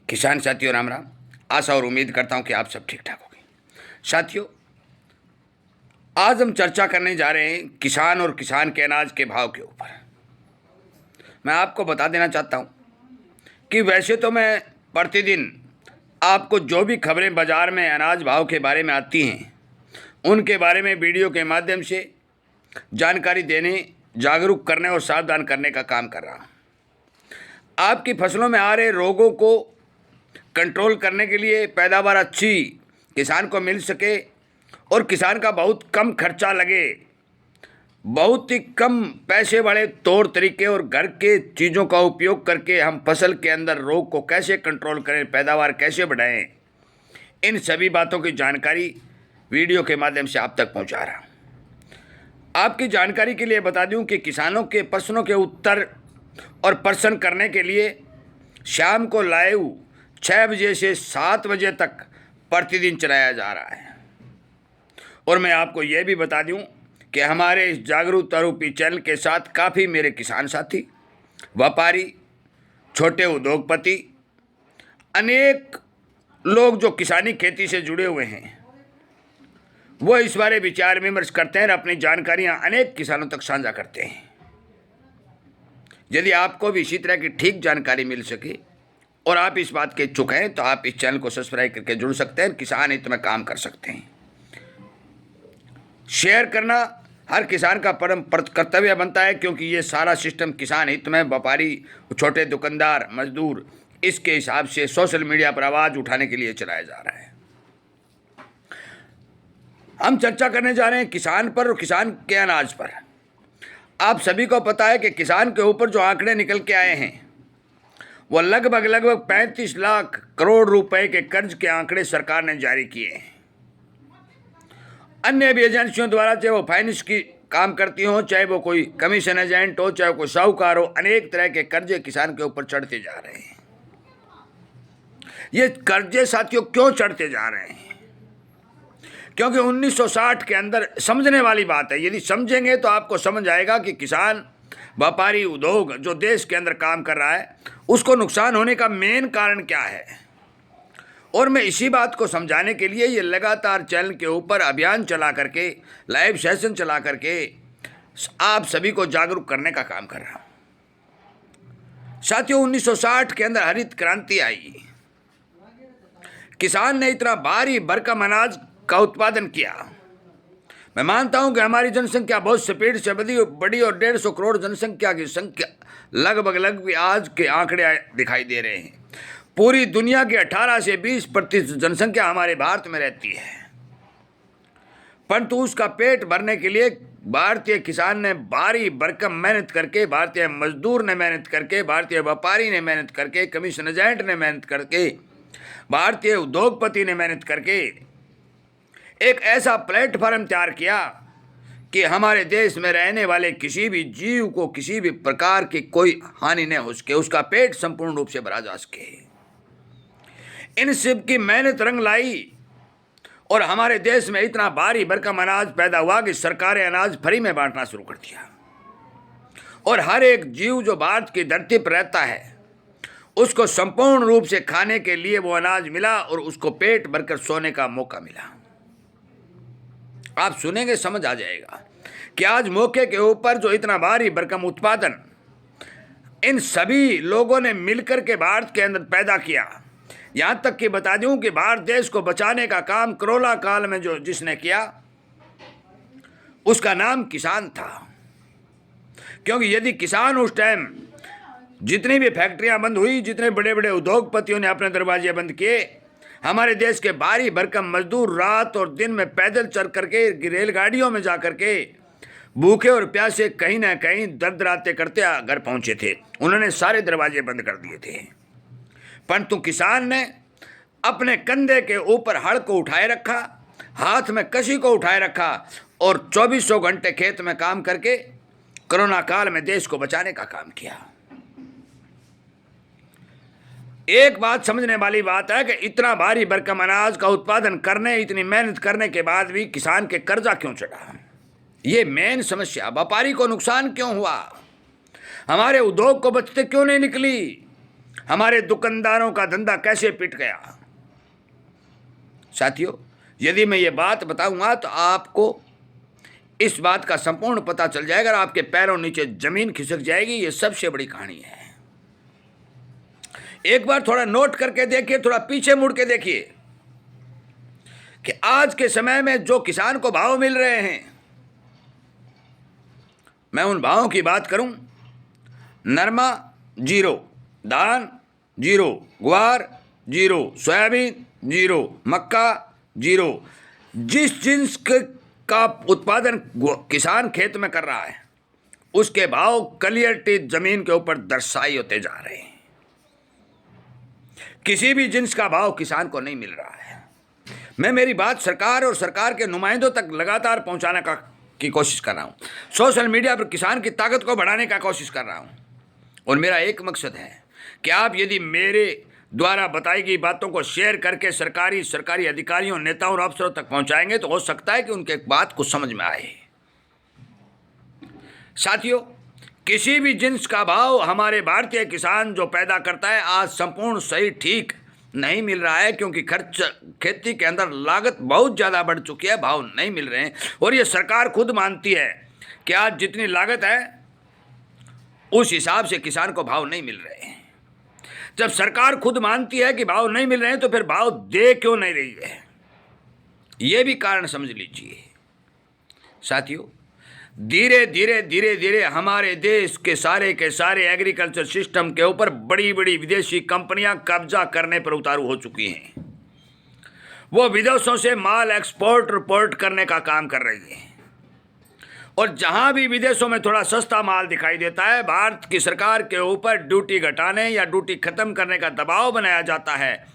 किसान साथियों राम राम। आशा और उम्मीद करता हूं कि आप सब ठीक ठाक होंगे। साथियों, आज हम चर्चा करने जा रहे हैं किसान और किसान के अनाज के भाव के ऊपर। मैं आपको बता देना चाहता हूं कि वैसे तो मैं प्रतिदिन आपको जो भी खबरें बाज़ार में अनाज भाव के बारे में आती हैं उनके बारे में वीडियो के माध्यम से जानकारी देने, जागरूक करने और सावधान करने का काम कर रहा हूँ। आपकी फसलों में आ रहे रोगों को कंट्रोल करने के लिए पैदावार अच्छी किसान को मिल सके और किसान का बहुत कम खर्चा लगे, बहुत ही कम पैसे वाले तौर तरीके और घर के चीज़ों का उपयोग करके हम फसल के अंदर रोग को कैसे कंट्रोल करें, पैदावार कैसे बढ़ाएं, इन सभी बातों की जानकारी वीडियो के माध्यम से आप तक पहुंचा रहा हूं। आपकी जानकारी के लिए बता दूं कि किसानों के प्रश्नों के उत्तर और प्रश्न करने के लिए शाम को लाइव 6 बजे से 7 बजे तक प्रतिदिन चलाया जा रहा है। और मैं आपको ये भी बता दूं कि हमारे इस जागरूकता रूपी चैनल के साथ काफ़ी मेरे किसान साथी, व्यापारी, छोटे उद्योगपति, अनेक लोग जो किसानी खेती से जुड़े हुए हैं वो इस बारे विचार विमर्श करते हैं और अपनी जानकारियां अनेक किसानों तक साझा करते हैं। यदि आपको भी इसी तरह की ठीक जानकारी मिल सके और आप इस बात के इच्छुक हैं तो आप इस चैनल को सब्सक्राइब करके जुड़ सकते हैं, किसान हित में काम कर सकते हैं। शेयर करना हर किसान का परम कर्तव्य बनता है, क्योंकि ये सारा सिस्टम किसान हित में, व्यापारी, छोटे दुकानदार, मजदूर, इसके हिसाब से सोशल मीडिया पर आवाज़ उठाने के लिए चलाया जा रहा है। हम चर्चा करने जा रहे हैं किसान पर और किसान के अनाज पर। आप सभी को पता है कि किसान के ऊपर जो आंकड़े निकल के आए हैं वो लगभग 35 लाख करोड़ रुपए के कर्ज के आंकड़े सरकार ने जारी किए हैं। अन्य भी एजेंसियों द्वारा, चाहे वो फाइनेंस की काम करती हो, चाहे वो कोई कमीशन एजेंट हो, चाहे कोई साहूकार हो, अनेक तरह के कर्जे किसान के ऊपर चढ़ते जा रहे हैं। ये कर्जे साथियों क्यों चढ़ते जा रहे हैं? क्योंकि 1960 के अंदर समझने वाली बात है। यदि समझेंगे तो आपको समझ आएगा कि किसान, व्यापारी, उद्योग जो देश के अंदर काम कर रहा है उसको नुकसान होने का मेन कारण क्या है। और मैं इसी बात को समझाने के लिए ये लगातार चैनल के ऊपर अभियान चला करके, लाइव सेशन चला करके आप सभी को जागरूक करने का काम कर रहा हूँ। साथियों, 1960 के अंदर हरित क्रांति आई। किसान ने इतना भारी भरकम अनाज का उत्पादन किया। मैं मानता हूं कि हमारी जनसंख्या बहुत स्पीड से बड़ी और 150 करोड़ जनसंख्या की संख्या लगभग आज के आंकड़े दिखाई दे रहे हैं। पूरी दुनिया की 18 से 20% जनसंख्या हमारे भारत में रहती है, परंतु उसका पेट भरने के लिए भारतीय किसान ने भारी भरकम मेहनत करके, भारतीय मजदूर ने मेहनत करके, भारतीय व्यापारी ने मेहनत करके, कमीशन एजेंट ने मेहनत करके, भारतीय उद्योगपति ने मेहनत करके एक ऐसा प्लेटफॉर्म तैयार किया कि हमारे देश में रहने वाले किसी भी जीव को किसी भी प्रकार की कोई हानि न हो सके, उसका पेट संपूर्ण रूप से भरा जा सके। इन सब की मेहनत रंग लाई और हमारे देश में इतना भारी भरकम अनाज पैदा हुआ कि सरकारें अनाज फ्री में बांटना शुरू कर दिया और हर एक जीव जो भारत की धरती पर रहता है उसको संपूर्ण रूप से खाने के लिए वो अनाज मिला और उसको पेट भरकर सोने का मौका मिला। आप सुनेंगे समझ आ जाएगा कि आज मौके के ऊपर जो इतना भारी भरकम उत्पादन इन सभी लोगों ने मिलकर के भारत के अंदर पैदा किया। यहां तक कि बता दूं कि भारत देश को बचाने का काम कोरोना काल में जो जिसने किया उसका नाम किसान था। क्योंकि यदि किसान उस टाइम, जितनी भी फैक्ट्रियां बंद हुई, जितने बड़े बड़े उद्योगपतियों ने अपने दरवाजे बंद किए, हमारे देश के भारी भरकम मजदूर रात और दिन में पैदल चल करके, रेलगाड़ियों में जा करके, भूखे और प्यासे कहीं ना कहीं दरदराते करते घर पहुंचे थे। उन्होंने सारे दरवाजे बंद कर दिए थे, परंतु किसान ने अपने कंधे के ऊपर हड़ को उठाए रखा, हाथ में कशी को उठाए रखा और 2400 घंटे खेत में काम करके कोरोना काल में देश को बचाने का काम किया। एक बात समझने वाली बात है कि इतना भारी भरकम अनाज का उत्पादन करने, इतनी मेहनत करने के बाद भी किसान के कर्जा क्यों चढ़ा? ये मेन समस्या। व्यापारी को नुकसान क्यों हुआ? हमारे उद्योग को बचते क्यों नहीं निकली? हमारे दुकानदारों का धंधा कैसे पिट गया। साथियों, यदि मैं ये बात बताऊंगा तो आपको इस बात का संपूर्ण पता चल जाएगा और आपके पैरों नीचे जमीन खिसक जाएगी। ये सबसे बड़ी कहानी है। एक बार थोड़ा नोट करके देखिए, थोड़ा पीछे मुड़ के देखिए कि आज के समय में जो किसान को भाव मिल रहे हैं, मैं उन भावों की बात करूं, नरमा 0, धान 0, ग्वार 0, सोयाबीन 0, मक्का 0। जिस जिन्स का उत्पादन किसान खेत में कर रहा है उसके भाव क्लियरटी जमीन के ऊपर दर्शाई होते जा रहे हैं। किसी भी जिन्स का भाव किसान को नहीं मिल रहा है। मैं मेरी बात सरकार और सरकार के नुमाइंदों तक लगातार पहुंचाने की कोशिश कर रहा हूं। सोशल मीडिया पर किसान की ताकत को बढ़ाने का कोशिश कर रहा हूं और मेरा एक मकसद है कि आप यदि मेरे द्वारा बताई गई बातों को शेयर करके सरकारी अधिकारियों, नेताओं और अफसरों तक पहुंचाएंगे तो हो सकता है कि उनके बात को समझ में आए। साथियों, किसी भी जिन्स का भाव हमारे भारतीय किसान जो पैदा करता है आज संपूर्ण सही ठीक नहीं मिल रहा है, क्योंकि खर्च खेती के अंदर लागत बहुत ज़्यादा बढ़ चुकी है, भाव नहीं मिल रहे हैं। और ये सरकार खुद मानती है कि आज जितनी लागत है उस हिसाब से किसान को भाव नहीं मिल रहे हैं। जब सरकार खुद मानती है कि भाव नहीं मिल रहे हैं तो फिर भाव दे क्यों नहीं रही है, ये भी कारण समझ लीजिए। साथियों, धीरे धीरे हमारे देश के सारे एग्रीकल्चर सिस्टम के ऊपर बड़ी बड़ी विदेशी कंपनियां कब्जा करने पर उतारू हो चुकी हैं। वो विदेशों से माल एक्सपोर्ट रिपोर्ट करने का काम कर रही है और जहां भी विदेशों में थोड़ा सस्ता माल दिखाई देता है, भारत की सरकार के ऊपर ड्यूटी घटाने या ड्यूटी खत्म करने का दबाव बनाया जाता है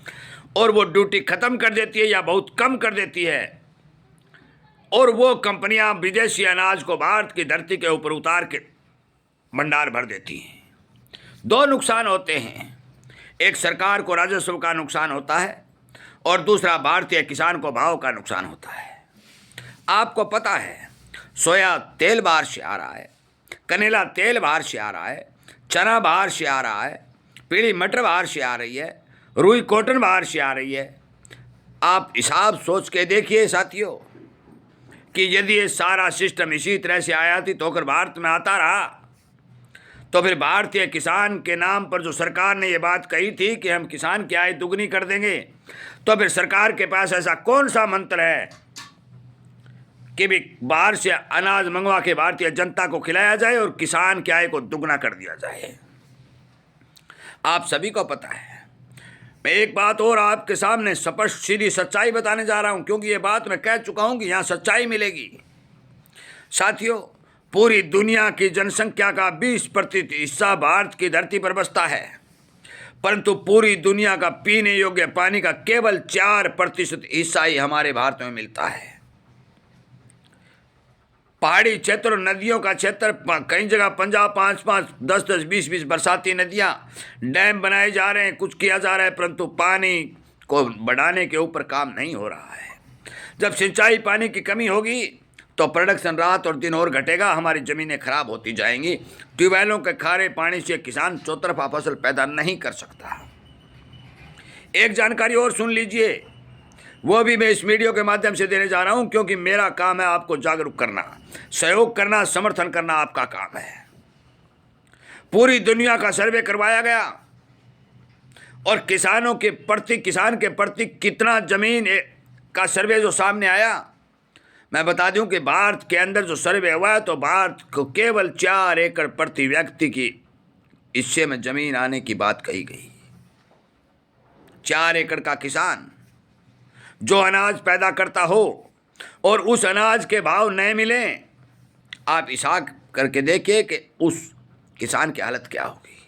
और वो ड्यूटी खत्म कर देती है या बहुत कम कर देती है और वो कंपनियां विदेशी अनाज को भारत की धरती के ऊपर उतार के भंडार भर देती हैं। दो नुकसान होते हैं, एक सरकार को राजस्व का नुकसान होता है और दूसरा भारतीय किसान को भाव का नुकसान होता है। आपको पता है सोया तेल बाहर से आ रहा है, कनेला तेल बाहर से आ रहा है, चना बाहर से आ रहा है, पीली मटर बाहर से आ रही है, रुई कॉटन बाहर से आ रही है। आप हिसाब सोच के देखिए साथियों कि यदि ये सारा सिस्टम इसी तरह से आयातित होकर भारत में आता रहा तो फिर भारतीय किसान के नाम पर जो सरकार ने ये बात कही थी कि हम किसान की आय दुगनी कर देंगे, तो फिर सरकार के पास ऐसा कौन सा मंत्र है कि भी बाहर से अनाज मंगवा के भारतीय जनता को खिलाया जाए और किसान की आय को दुगना कर दिया जाए। आप सभी को पता है। मैं एक बात और आपके सामने स्पष्ट सीधी सच्चाई बताने जा रहा हूं, क्योंकि ये बात मैं कह चुका हूं कि यहां सच्चाई मिलेगी। साथियों, पूरी दुनिया की जनसंख्या का 20% हिस्सा भारत की धरती पर बसता है, परंतु पूरी दुनिया का पीने योग्य पानी का केवल 4% हिस्सा ही हमारे भारत में मिलता है। पहाड़ी क्षेत्र और नदियों का क्षेत्र, कई जगह 5-5, 10-10, 20-20 बरसाती नदियां, डैम बनाए जा रहे हैं, कुछ किया जा रहा है, परंतु पानी को बढ़ाने के ऊपर काम नहीं हो रहा है। जब सिंचाई पानी की कमी होगी तो प्रोडक्शन रात और दिन और घटेगा, हमारी ज़मीनें खराब होती जाएंगी। ट्यूबवेलों के खारे पानी से किसान चौतरफा फसल पैदा नहीं कर सकता। एक जानकारी और सुन लीजिए, वो भी मैं इस वीडियो के माध्यम से देने जा रहा हूं, क्योंकि मेरा काम है आपको जागरूक करना, सहयोग करना, समर्थन करना आपका काम है। पूरी दुनिया का सर्वे करवाया गया और किसान के प्रति कितना जमीन का सर्वे जो सामने आया, मैं बता दूं कि भारत के अंदर जो सर्वे हुआ है तो भारत को केवल 4 एकड़ प्रति व्यक्ति की हिस्से में जमीन आने की बात कही गई। 4 एकड़ का किसान जो अनाज पैदा करता हो और उस अनाज के भाव नहीं मिले, आप हिसाब करके देखिए कि उस किसान की हालत क्या होगी।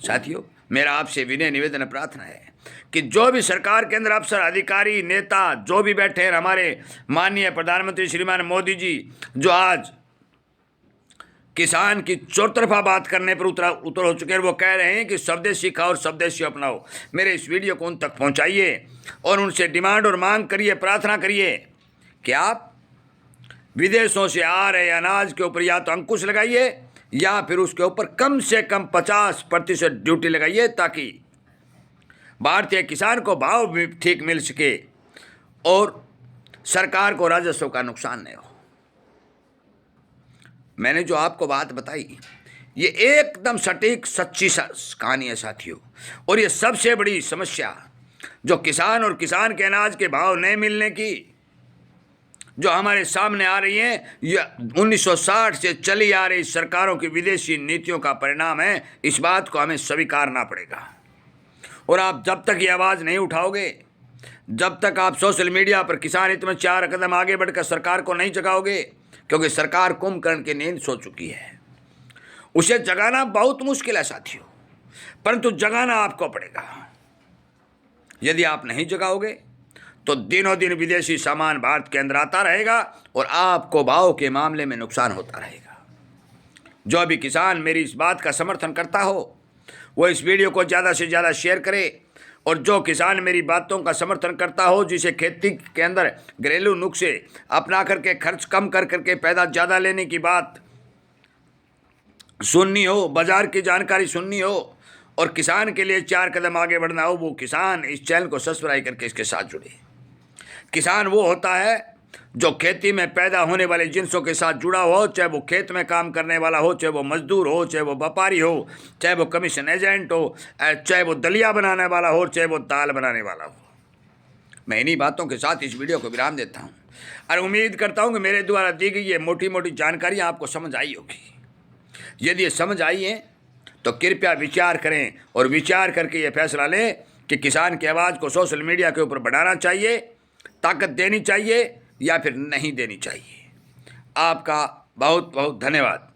साथियों, मेरा आपसे विनय निवेदन प्रार्थना है कि जो भी सरकार के अंदर अफसर, अधिकारी, नेता जो भी बैठे हैं, हमारे माननीय प्रधानमंत्री श्रीमान मोदी जी जो आज किसान की चौतरफा बात करने पर उतर हो चुके हैं, वो कह रहे हैं कि स्वदेशी खाओ और स्वदेशी अपनाओ। मेरे इस वीडियो को उन तक पहुंचाइए और उनसे डिमांड और मांग करिए, प्रार्थना करिए कि आप विदेशों से आ रहे अनाज के ऊपर या तो अंकुश लगाइए या फिर उसके ऊपर कम से कम 50% ड्यूटी लगाइए, ताकि भारतीय किसान को भाव भी ठीक मिल सके और सरकार को राजस्व का नुकसान नहीं हो। मैंने जो आपको बात बताई ये एकदम सटीक सच्ची कहानी है साथियों। और ये सबसे बड़ी समस्या जो किसान और किसान के अनाज के भाव नहीं मिलने की जो हमारे सामने आ रही है, यह 1960 से चली आ रही सरकारों की विदेशी नीतियों का परिणाम है। इस बात को हमें स्वीकारना पड़ेगा। और आप जब तक ये आवाज़ नहीं उठाओगे, जब तक आप सोशल मीडिया पर किसान हित में 4 कदम आगे बढ़कर सरकार को नहीं जगाओगे, क्योंकि सरकार कुंभकर्ण की नींद सो चुकी है, उसे जगाना बहुत मुश्किल है साथियों, परंतु जगाना आपको पड़ेगा। यदि आप नहीं जगाओगे तो दिनों दिन विदेशी सामान भारत के अंदर आता रहेगा और आपको भाव के मामले में नुकसान होता रहेगा। जो भी किसान मेरी इस बात का समर्थन करता हो वो इस वीडियो को ज़्यादा से ज़्यादा शेयर करे, और जो किसान मेरी बातों का समर्थन करता हो, जिसे खेती के अंदर घरेलू नुस्खे अपना करके खर्च कम कर करके पैदा ज़्यादा लेने की बात सुननी हो, बाजार की जानकारी सुननी हो और किसान के लिए 4 कदम आगे बढ़ना हो, वो किसान इस चैनल को सब्सक्राइब करके इसके साथ जुड़े। किसान वो होता है जो खेती में पैदा होने वाले जिनसों के साथ जुड़ा हो, चाहे वो खेत में काम करने वाला हो, चाहे वो मजदूर हो, चाहे वो व्यापारी हो, चाहे वो कमीशन एजेंट हो, चाहे वो दलिया बनाने वाला हो, चाहे वो दाल बनाने वाला हो। मैं इन्हीं बातों के साथ इस वीडियो को विराम देता हूँ और उम्मीद करता हूँ कि मेरे द्वारा दी गई ये मोटी मोटी जानकारियाँ आपको समझ आई होगी। यदि ये समझ आई है तो कृपया विचार करें और विचार करके ये फैसला लें कि किसान की आवाज़ को सोशल मीडिया के ऊपर बढ़ाना चाहिए, ताकत देनी चाहिए या फिर नहीं देनी चाहिए। आपका बहुत बहुत धन्यवाद।